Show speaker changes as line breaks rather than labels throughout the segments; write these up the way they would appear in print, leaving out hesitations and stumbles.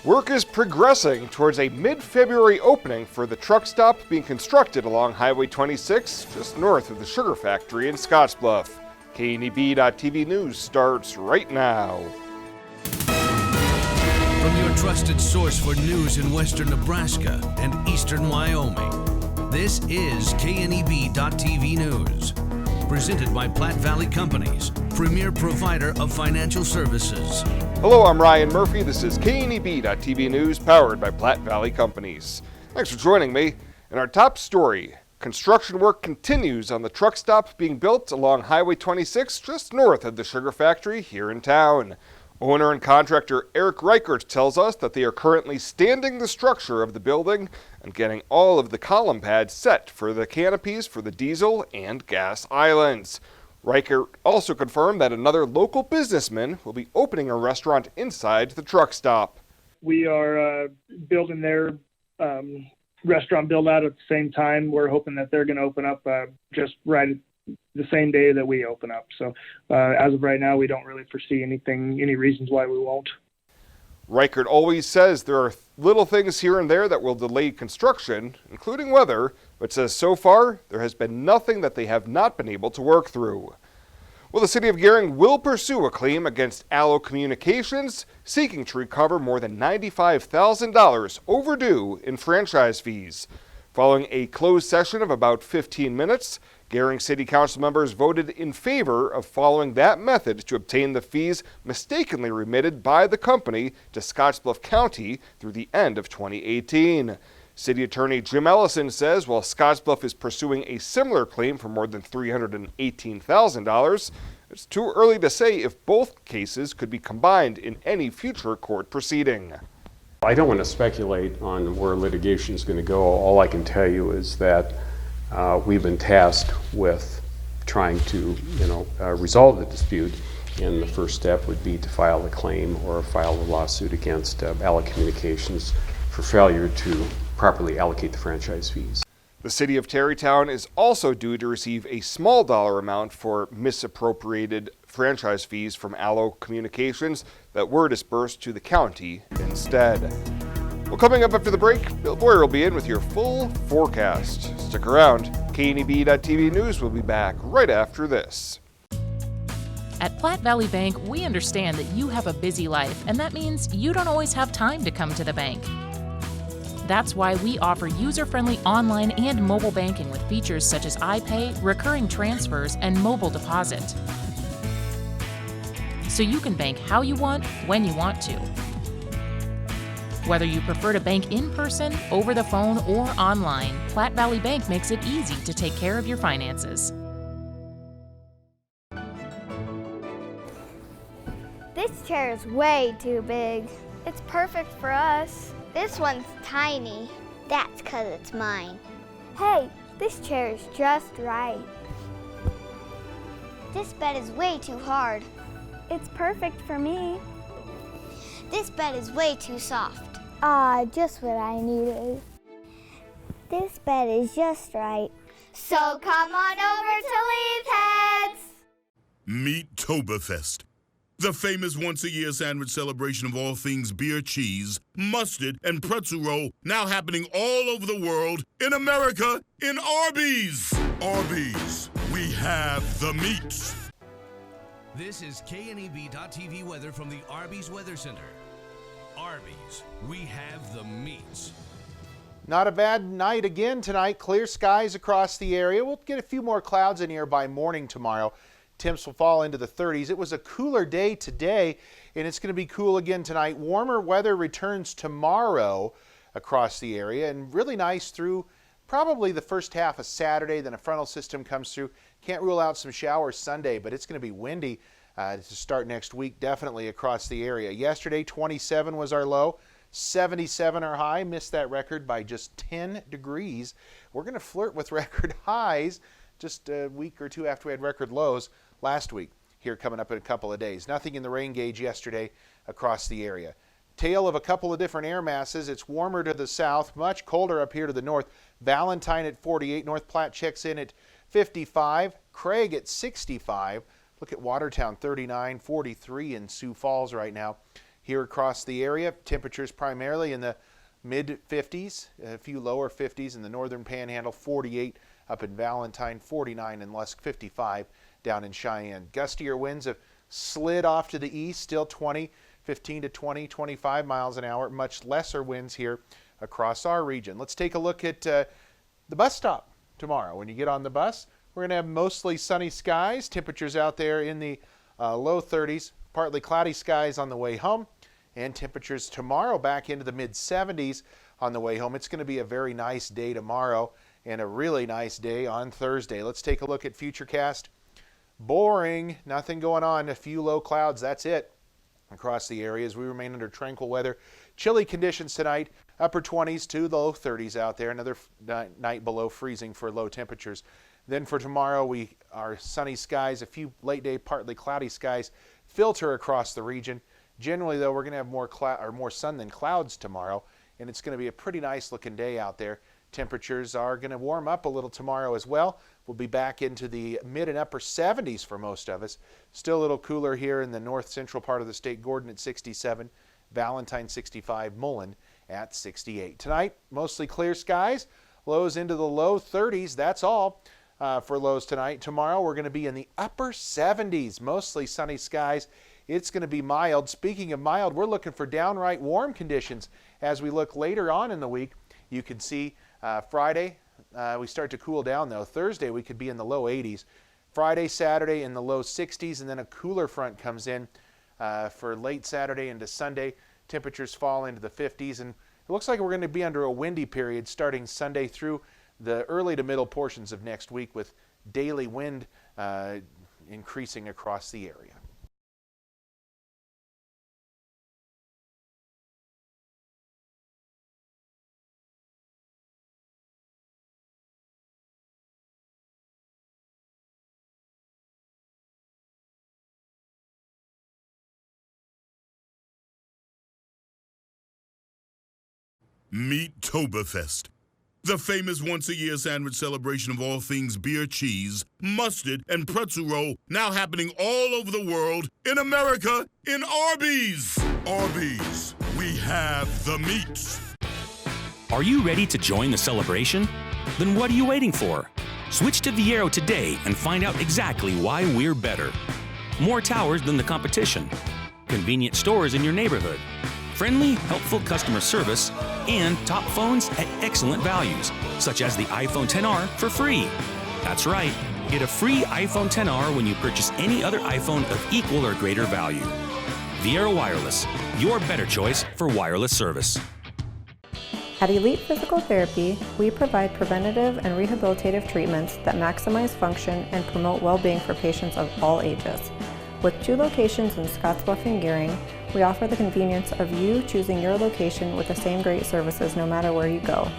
Work is progressing towards a mid-February opening for the truck stop being constructed along Highway 26, just north of the sugar factory in Scottsbluff. KNEB.TV News starts right now.
From your trusted source for news in western Nebraska and eastern Wyoming, this is KNEB.TV News. Presented by Platte Valley Companies, premier provider of financial services.
Hello, I'm Ryan Murphy. This is KNEB.TV News, powered by Platte Valley Companies. Thanks for joining me. In our top story, construction work continues on the truck stop being built along Highway 26, just north of the sugar factory here in town. Owner and contractor Eric Reichert tells us that they are currently standing the structure of the building and getting all of the column pads set for the canopies for the diesel and gas islands. Reichert also confirmed that another local businessman will be opening a restaurant inside the truck stop.
We are building their restaurant build out at the same time. We're hoping that they're going to open up just right the same day that we open up. So as of right now, we don't really foresee any reasons why we won't.
Reichert always says there are little things here and there that will delay construction, including weather, but says so far there has been nothing that they have not been able to work through. Well, the city of Gering will pursue a claim against Allo Communications, seeking to recover more than $95,000 overdue in franchise fees. Following a closed session of about 15 minutes, Gering City Council members voted in favor of following that method to obtain the fees mistakenly remitted by the company to Scottsbluff County through the end of 2018. City Attorney Jim Ellison says while Scottsbluff is pursuing a similar claim for more than $318,000, it's too early to say if both cases could be combined in any future court proceeding.
I don't want to speculate on where litigation is going to go. All I can tell you is that we've been tasked with trying to, resolve the dispute, and the first step would be to file a claim or file a lawsuit against Allo Communications for failure to properly allocate the franchise fees.
The city of Terrytown is also due to receive a small dollar amount for misappropriated franchise fees from Allo Communications that were dispersed to the county instead. Well, coming up after the break, Bill Boyer will be in with your full forecast. Stick around. KNEB.TV News will be back right after this.
At Platte Valley Bank, we understand that you have a busy life, and that means you don't always have time to come to the bank. That's why we offer user-friendly online and mobile banking with features such as iPay, recurring transfers, and mobile deposit. So you can bank how you want, when you want to. Whether you prefer to bank in person, over the phone, or online, Platte Valley Bank makes it easy to take care of your finances.
This chair is way too big. It's perfect for us. This one's tiny. That's 'cause it's mine. Hey, this chair is just right. This bed is way too hard. It's perfect for me. This bed is way too soft. Just what I needed. This bed is just right. So come on over to Leeds Heads.
Meet Toberfest, the famous once-a-year sandwich celebration of all things beer, cheese, mustard, and pretzel roll, now happening all over the world, in America, in Arby's. Arby's, we have the meats.
This is KNEB.TV weather from the Arby's Weather Center. Arby's, we have the meats.
Not a bad night again tonight. Clear skies across the area. We'll get a few more clouds in here by morning tomorrow. Temps will fall into the 30s. It was a cooler day today, and it's going to be cool again tonight. Warmer weather returns tomorrow across the area, and really nice through probably the first half of Saturday. Then a frontal system comes through. Can't rule out some showers Sunday, but it's going to be windy to start next week, definitely across the area. Yesterday, 27 was our low, 77 our high. Missed that record by just 10 degrees. We're going to flirt with record highs just a week or two after we had record lows last week here coming up in a couple of days. Nothing in the rain gauge yesterday across the area. Tail of a couple of different air masses. It's warmer to the south, much colder up here to the north. Valentine at 48. North Platte checks in at 55. Craig at 65. Look at Watertown, 39, 43 in Sioux Falls right now. here across the area. Temperatures primarily in the mid-50s, a few lower 50s in the northern panhandle, 48 up in Valentine, 49 in Lusk, 55 down in Cheyenne. Gustier winds have slid off to the east, still 15 to 20, 25 miles an hour. Much lesser winds here across our region. Let's take a look at the bus stop tomorrow. When you get on the bus, we're going to have mostly sunny skies. Temperatures out there in the low 30s, partly cloudy skies on the way home. And temperatures tomorrow back into the mid-70s on the way home. It's going to be a very nice day tomorrow and a really nice day on Thursday. Let's take a look at Futurecast. Boring, nothing going on, a few low clouds, that's it across the area as we remain under tranquil weather. Chilly conditions tonight, upper 20s to the low 30s out there, another night below freezing for low temperatures. Then for tomorrow, our sunny skies, a few late day partly cloudy skies filter across the region. Generally, though, we're going to have more sun than clouds tomorrow, and it's going to be a pretty nice looking day out there. Temperatures are going to warm up a little tomorrow as well. We'll be back into the mid and upper 70s for most of us. Still a little cooler here in the north central part of the state. Gordon at 67, Valentine 65, Mullen at 68. Tonight, mostly clear skies, lows into the low 30s. That's all for lows tonight. Tomorrow, we're going to be in the upper 70s, mostly sunny skies. It's going to be mild. Speaking of mild, we're looking for downright warm conditions as we look later on in the week. You can see Friday, we start to cool down though. Thursday, we could be in the low 80s. Friday, Saturday in the low 60s, and then a cooler front comes in for late Saturday into Sunday. Temperatures fall into the 50s, and it looks like we're going to be under a windy period starting Sunday through the early to middle portions of next week with daily wind increasing across the area.
Meet Toberfest, the famous once-a-year sandwich celebration of all things beer, cheese, mustard, and pretzel roll, now happening all over the world, in America, in Arby's. Arby's, we have the meats.
Are you ready to join the celebration? Then what are you waiting for? Switch to Viero today and find out exactly why we're better. More towers than the competition, convenient stores in your neighborhood, friendly, helpful customer service, and top phones at excellent values, such as the iPhone XR for free. That's right, get a free iPhone XR when you purchase any other iPhone of equal or greater value. Viero Wireless, your better choice for wireless service.
At Elite Physical Therapy, we provide preventative and rehabilitative treatments that maximize function and promote well-being for patients of all ages. With 2 locations in Scottsbluff and Gearing, we offer the convenience of you choosing your location with the same great services no matter where you go.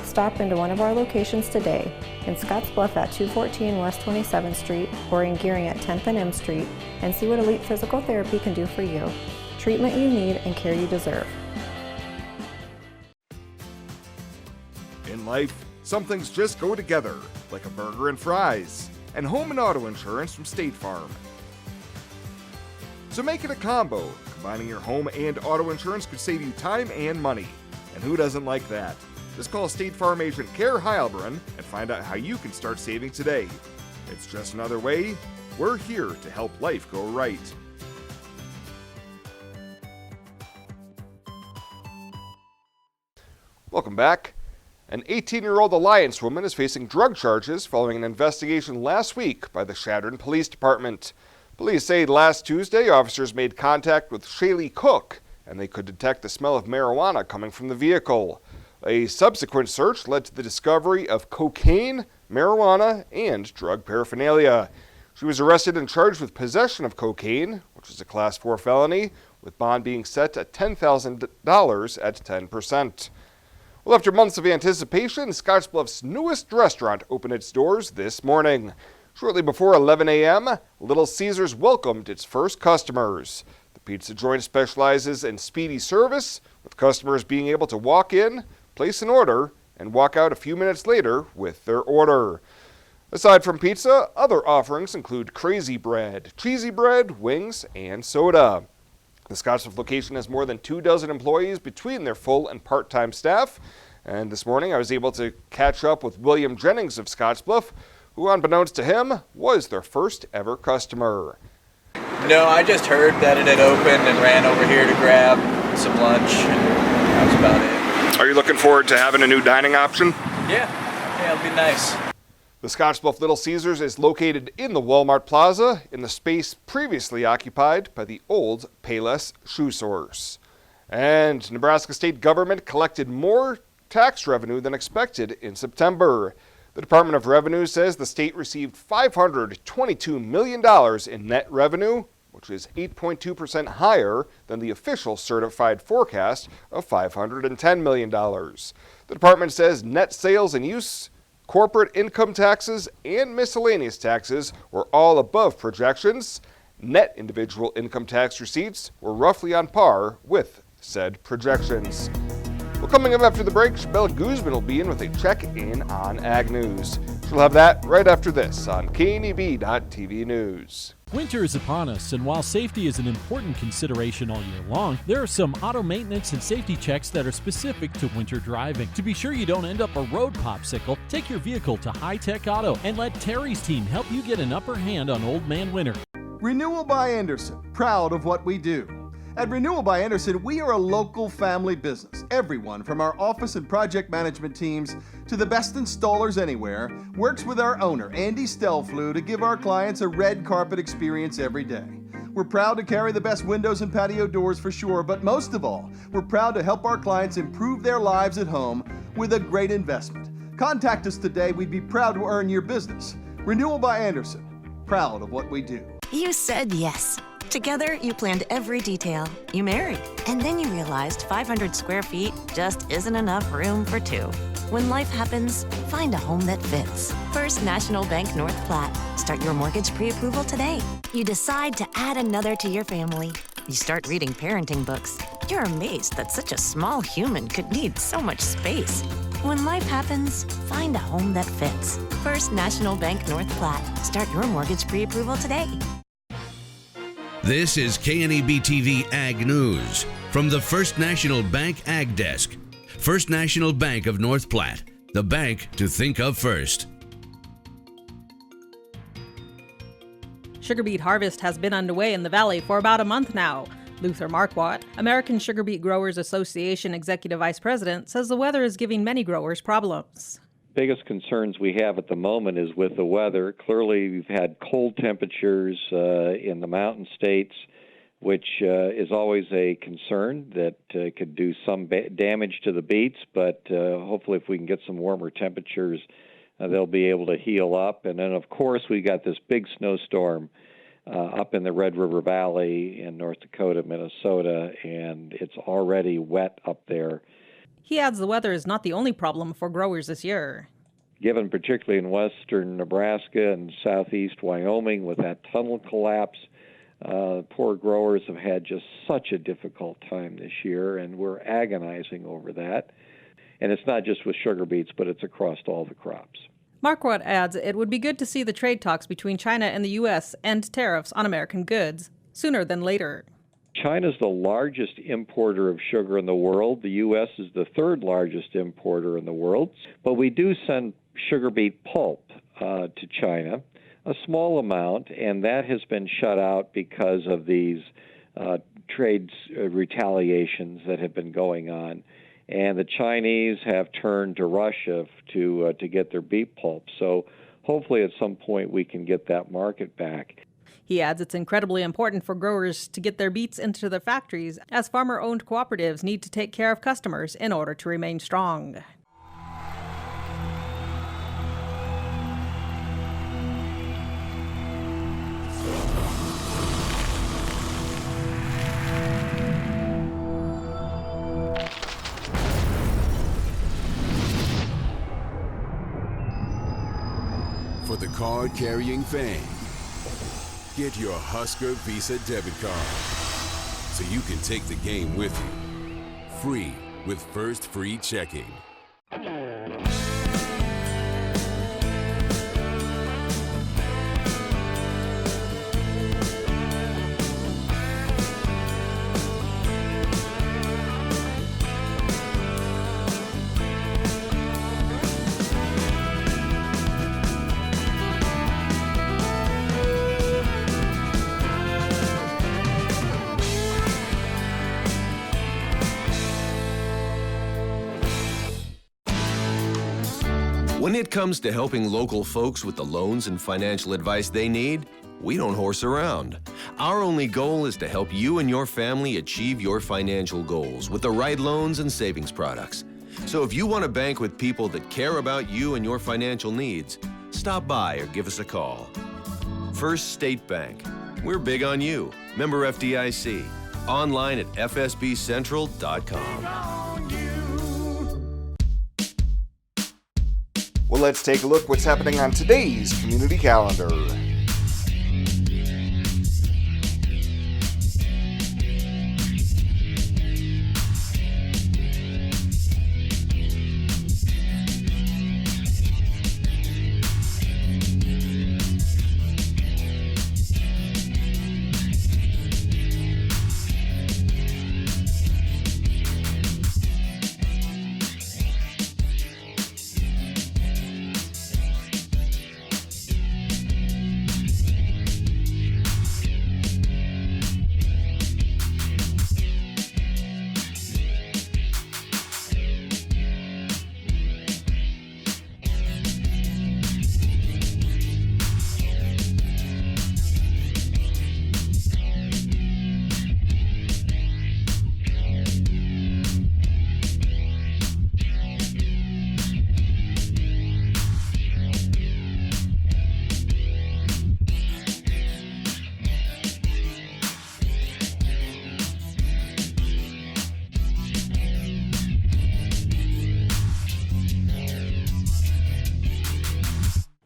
Stop into one of our locations today, in Scottsbluff at 214 West 27th Street or in Gearing at 10th and M Street, and see what Elite Physical Therapy can do for you. Treatment you need and care you deserve.
In life, some things just go together, like a burger and fries, and home and auto insurance from State Farm. So make it a combo. Combining your home and auto insurance could save you time and money. And who doesn't like that? Just call State Farm agent Kerr Heilbrunn and find out how you can start saving today. It's just another way. We're here to help life go right. Welcome back. An 18-year-old Alliance woman is facing drug charges following an investigation last week by the Chadron Police Department. Police say last Tuesday, officers made contact with Shaylee Cook, and they could detect the smell of marijuana coming from the vehicle. A subsequent search led to the discovery of cocaine, marijuana, and drug paraphernalia. She was arrested and charged with possession of cocaine, which is a Class 4 felony, with bond being set at $10,000 at 10%. Well, after months of anticipation, Scottsbluff's newest restaurant opened its doors this morning. Shortly before 11 a.m., Little Caesars welcomed its first customers. The pizza joint specializes in speedy service, with customers being able to walk in, place an order, and walk out a few minutes later with their order. Aside from pizza, other offerings include crazy bread, cheesy bread, wings, and soda. The Scottsbluff location has more than 24 employees between their full and part-time staff. And this morning I was able to catch up with William Jennings of Scottsbluff, who, unbeknownst to him, was their first ever customer.
No, I just heard that it had opened and ran over here to grab some lunch, and that was about it.
Are you looking forward to having a new dining option?
Yeah, it'll be nice.
The Scottsbluff Little Caesars is located in the Walmart Plaza in the space previously occupied by the old Payless Shoe Source. And Nebraska state government collected more tax revenue than expected in September. The Department of Revenue says the state received $522 million in net revenue, which is 8.2% higher than the official certified forecast of $510 million. The department says net sales and use, corporate income taxes, and miscellaneous taxes were all above projections. Net individual income tax receipts were roughly on par with said projections. Well, coming up after the break, Shabella Guzman will be in with a check-in on Ag News. She'll have that right after this on KNEB.TV News.
Winter is upon us, and while safety is an important consideration all year long, there are some auto maintenance and safety checks that are specific to winter driving. To be sure you don't end up a road popsicle, take your vehicle to High Tech Auto and let Terry's team help you get an upper hand on Old Man Winter.
Renewal by Anderson, proud of what we do. At Renewal by Anderson, we are a local family business. Everyone from our office and project management teams to the best installers anywhere works with our owner, Andy Stelflew, to give our clients a red carpet experience every day. We're proud to carry the best windows and patio doors for sure, but most of all, we're proud to help our clients improve their lives at home with a great investment. Contact us today. We'd be proud to earn your business. Renewal by Anderson, proud of what we do.
You said yes. Together, you planned every detail. You married. And then you realized 500 square feet just isn't enough room for two. When life happens, find a home that fits. First National Bank North Platte. Start your mortgage pre-approval today. You decide to add another to your family. You start reading parenting books. You're amazed that such a small human could need so much space. When life happens, find a home that fits. First National Bank North Platte. Start your mortgage pre-approval today.
This is KNEB TV Ag News from the First National Bank Ag Desk. First National Bank of North Platte, the bank to think of first.
Sugar beet harvest has been underway in the valley for about a month now. Luther Marquardt, American Sugar Beet Growers Association Executive Vice President, says the weather is giving many growers problems.
Biggest concerns we have at the moment is with the weather. Clearly, we've had cold temperatures in the mountain states, which is always a concern that could do some damage to the beets, but hopefully if we can get some warmer temperatures, they'll be able to heal up. And then, of course, we got this big snowstorm up in the Red River Valley in North Dakota, Minnesota, and it's already wet up there.
He adds the weather is not the only problem for growers this year.
Given particularly in western Nebraska and southeast Wyoming with that tunnel collapse, poor growers have had just such a difficult time this year, and we're agonizing over that. And it's not just with sugar beets, but it's across all the crops.
Marquardt adds it would be good to see the trade talks between China and the U.S. end tariffs on American goods sooner than later.
China's the largest importer of sugar in the world. The U.S. is the third largest importer in the world. But we do send sugar beet pulp to China, a small amount, and that has been shut out because of these trade retaliations that have been going on. And the Chinese have turned to Russia to get their beet pulp. So hopefully at some point we can get that market back.
He adds it's incredibly important for growers to get their beets into their factories, as farmer-owned cooperatives need to take care of customers in order to remain strong.
For the card-carrying fan, get your Husker Visa debit card so you can take the game with you. Free with First Free Checking.
When it comes to helping local folks with the loans and financial advice they need, we don't horse around. Our only goal is to help you and your family achieve your financial goals with the right loans and savings products. So if you want to bank with people that care about you and your financial needs, stop by or give us a call. First State Bank. We're big on you. Member FDIC. Online at fsbcentral.com.
Well, let's take a look what's happening on today's community calendar.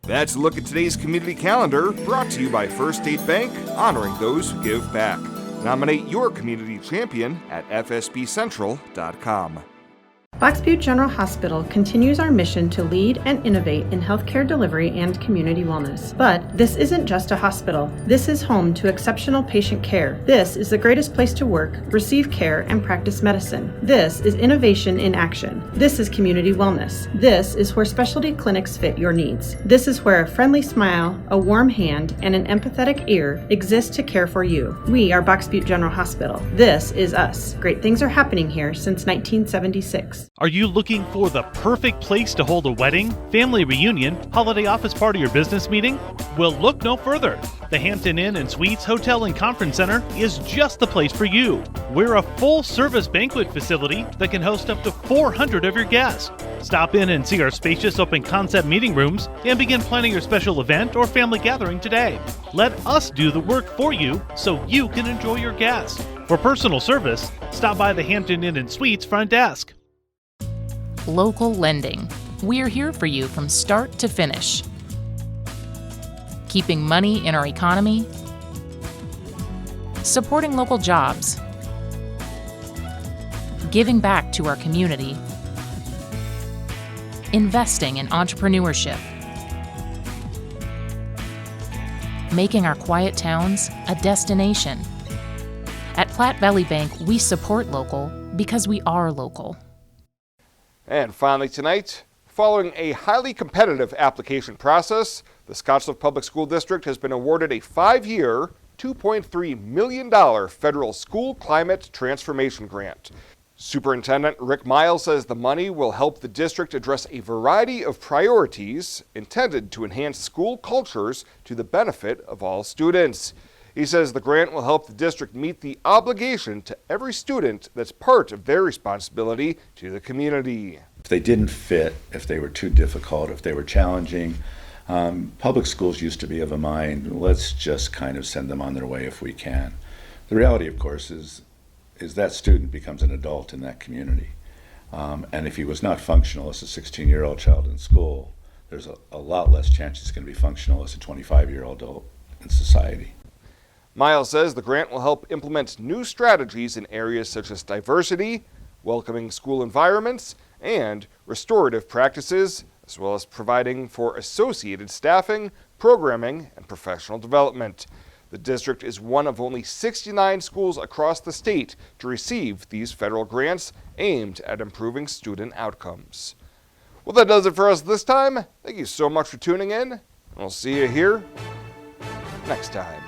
That's a look at today's community calendar, brought to you by First State Bank, honoring those who give back. Nominate your community champion at fsbcentral.com.
Box Butte General Hospital continues our mission to lead and innovate in healthcare delivery and community wellness. But this isn't just a hospital. This is home to exceptional patient care. This is the greatest place to work, receive care, and practice medicine. This is innovation in action. This is community wellness. This is where specialty clinics fit your needs. This is where a friendly smile, a warm hand, and an empathetic ear exist to care for you. We are Box Butte General Hospital. This is us. Great things are happening here since 1976.
Are you looking for the perfect place to hold a wedding, family reunion, holiday office party, or business meeting? Well, look no further. The Hampton Inn and Suites Hotel and Conference Center is just the place for you. We're a full-service banquet facility that can host up to 400 of your guests. Stop in and see our spacious open-concept meeting rooms and begin planning your special event or family gathering today. Let us do the work for you so you can enjoy your guests. For personal service, stop by the Hampton Inn and Suites front desk.
Local lending. We're here for you from start to finish. Keeping money in our economy. Supporting local jobs. Giving back to our community. Investing in entrepreneurship. Making our quiet towns a destination. At Platte Valley Bank, we support local because we are local.
And finally tonight, following a highly competitive application process, the Scottsbluff Public School District has been awarded a 5-year, $2.3 million federal school climate transformation grant. Superintendent Rick Miles says the money will help the district address a variety of priorities intended to enhance school cultures to the benefit of all students. He says the grant will help the district meet the obligation to every student that's part of their responsibility to the community.
If they didn't fit, if they were too difficult, if they were challenging, public schools used to be of a mind, let's just kind of send them on their way if we can. The reality, of course, is that student becomes an adult in that community. And if he was not functional as a 16-year-old child in school, there's a lot less chance he's going to be functional as a 25-year-old adult in society.
Miles says the grant will help implement new strategies in areas such as diversity, welcoming school environments, and restorative practices, as well as providing for associated staffing, programming, and professional development. The district is one of only 69 schools across the state to receive these federal grants aimed at improving student outcomes. Well, that does it for us this time. Thank you so much for tuning in, and we'll see you here next time.